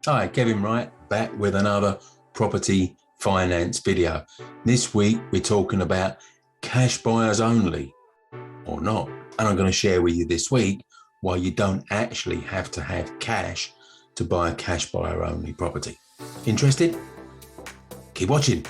Hi, Kevin Wright, back with another property finance video. This week, we're talking about cash buyers only or not. And I'm going to share with you this week why you don't actually have to have cash to buy a cash buyer only property. Interested? Keep watching.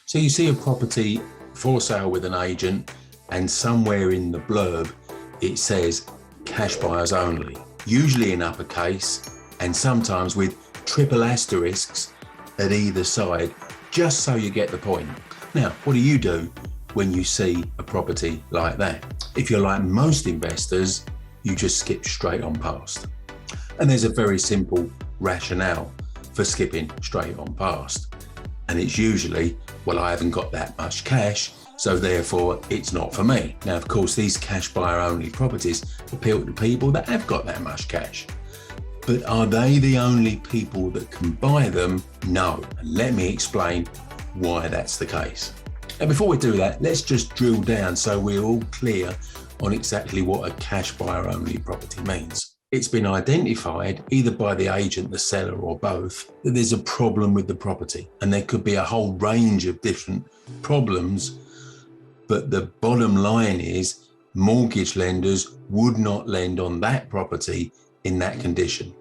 So you see a property for sale with an agent, and somewhere in the blurb it says cash buyers only, usually in uppercase and sometimes with triple asterisks at either side, just so you get the point. Now, what do you do when you see a property like that? If you're like most investors, you just skip straight on past. And there's a very simple rationale for skipping straight on past. And it's usually, well, I haven't got that much cash, so therefore it's not for me. Now, of course, these cash buyer only properties appeal to people that have got that much cash. But are they the only people that can buy them? No. And let me explain why that's the case. Now, before we do that, let's just drill down so we're all clear on exactly what a cash buyer only property means. It's been identified either by the agent, the seller, or both, that there's a problem with the property. And there could be a whole range of different problems, but the bottom line is mortgage lenders would not lend on that property in that condition.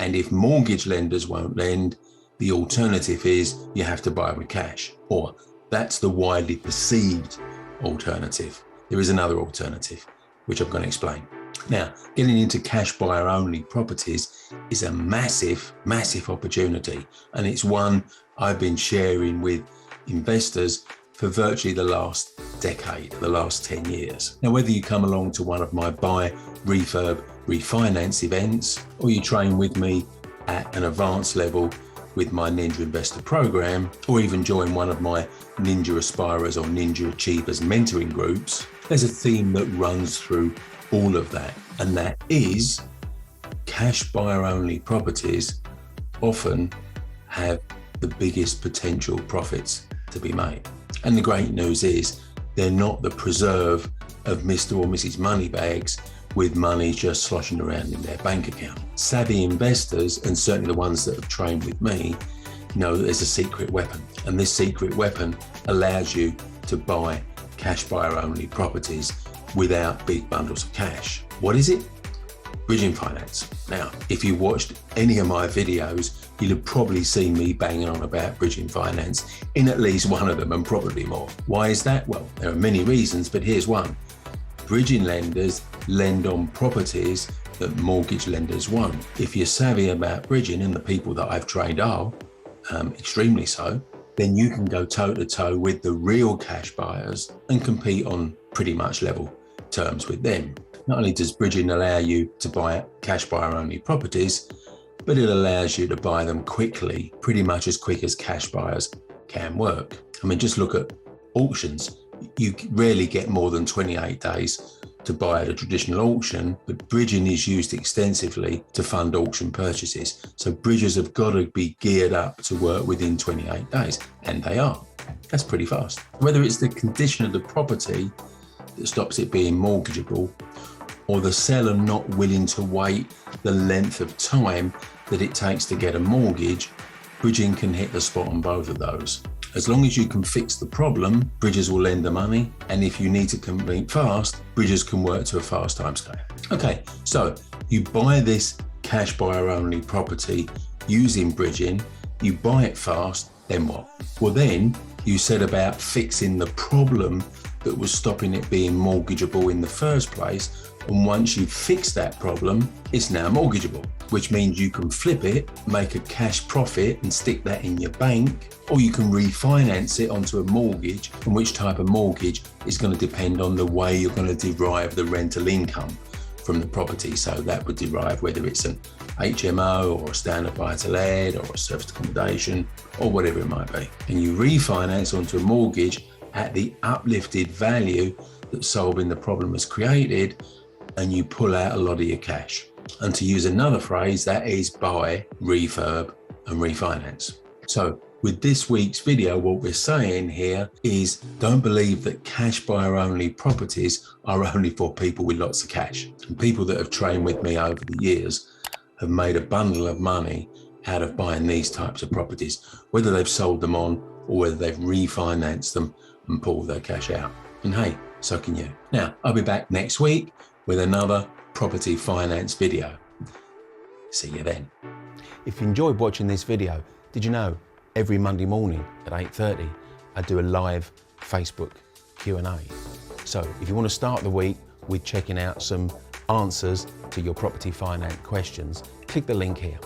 And if mortgage lenders won't lend, the alternative is you have to buy with cash, or that's the widely perceived alternative. There is another alternative, which I'm going to explain. Now, getting into cash buyer only properties is a massive, massive opportunity. And it's one I've been sharing with investors for virtually the last decade, the last 10 years. Now, whether you come along to one of my buy, refurb, refinance events, or you train with me at an advanced level with my Ninja Investor program, or even join one of my Ninja Aspirers or Ninja Achievers mentoring groups, there's a theme that runs through all of that, and that is cash buyer only properties often have the biggest potential profits to be made. And the great news is they're not the preserve of Mr. or Mrs. Moneybags with money just sloshing around in their bank account. Savvy investors, and certainly the ones that have trained with me, know that there's a secret weapon, and this secret weapon allows you to buy cash buyer only properties without big bundles of cash. What is it? Bridging finance. Now, if you watched any of my videos, you'll have probably seen me banging on about bridging finance in at least one of them, and probably more. Why is that? Well, there are many reasons, but here's one. Bridging lenders lend on properties that mortgage lenders won't. If you're savvy about bridging, and the people that I've trained are extremely so, then you can go toe to toe with the real cash buyers and compete on pretty much level terms with them. Not only does bridging allow you to buy cash buyer only properties, but it allows you to buy them quickly, pretty much as quick as cash buyers can work. I mean, just look at auctions. You rarely get more than 28 days to buy at a traditional auction, but bridging is used extensively to fund auction purchases. So bridgers have got to be geared up to work within 28 days, and they are. That's pretty fast. Whether it's the condition of the property that stops it being mortgageable, or the seller not willing to wait the length of time that it takes to get a mortgage, bridging can hit the spot on both of those. As long as you can fix the problem, bridgers will lend the money. And if you need to complete fast, bridgers can work to a fast timescale. Okay, so you buy this cash buyer only property using bridging, you buy it fast, then what? Well, then you set about fixing the problem that was stopping it being mortgageable in the first place. And once you've fixed that problem, it's now mortgageable, which means you can flip it, make a cash profit and stick that in your bank, or you can refinance it onto a mortgage, and which type of mortgage is going to depend on the way you're going to derive the rental income from the property. So that would derive whether it's an HMO or a standard buy-to-let or a serviced accommodation or whatever it might be. And you refinance onto a mortgage at the uplifted value that solving the problem has created, and you pull out a lot of your cash. And to use another phrase, that is buy, refurb, and refinance. So With this week's video, what we're saying here is don't believe that cash buyer only properties are only for people with lots of cash. And people that have trained with me over the years have made a bundle of money out of buying these types of properties, whether they've sold them on or whether they've refinanced them and pulled their cash out. And hey, so can you. Now, I'll be back next week with another property finance video. See you then. If you enjoyed watching this video, did you know every Monday morning at 8:30 I do a live Facebook Q&A. So if you want to start the week with checking out some answers to your property finance questions, click the link here.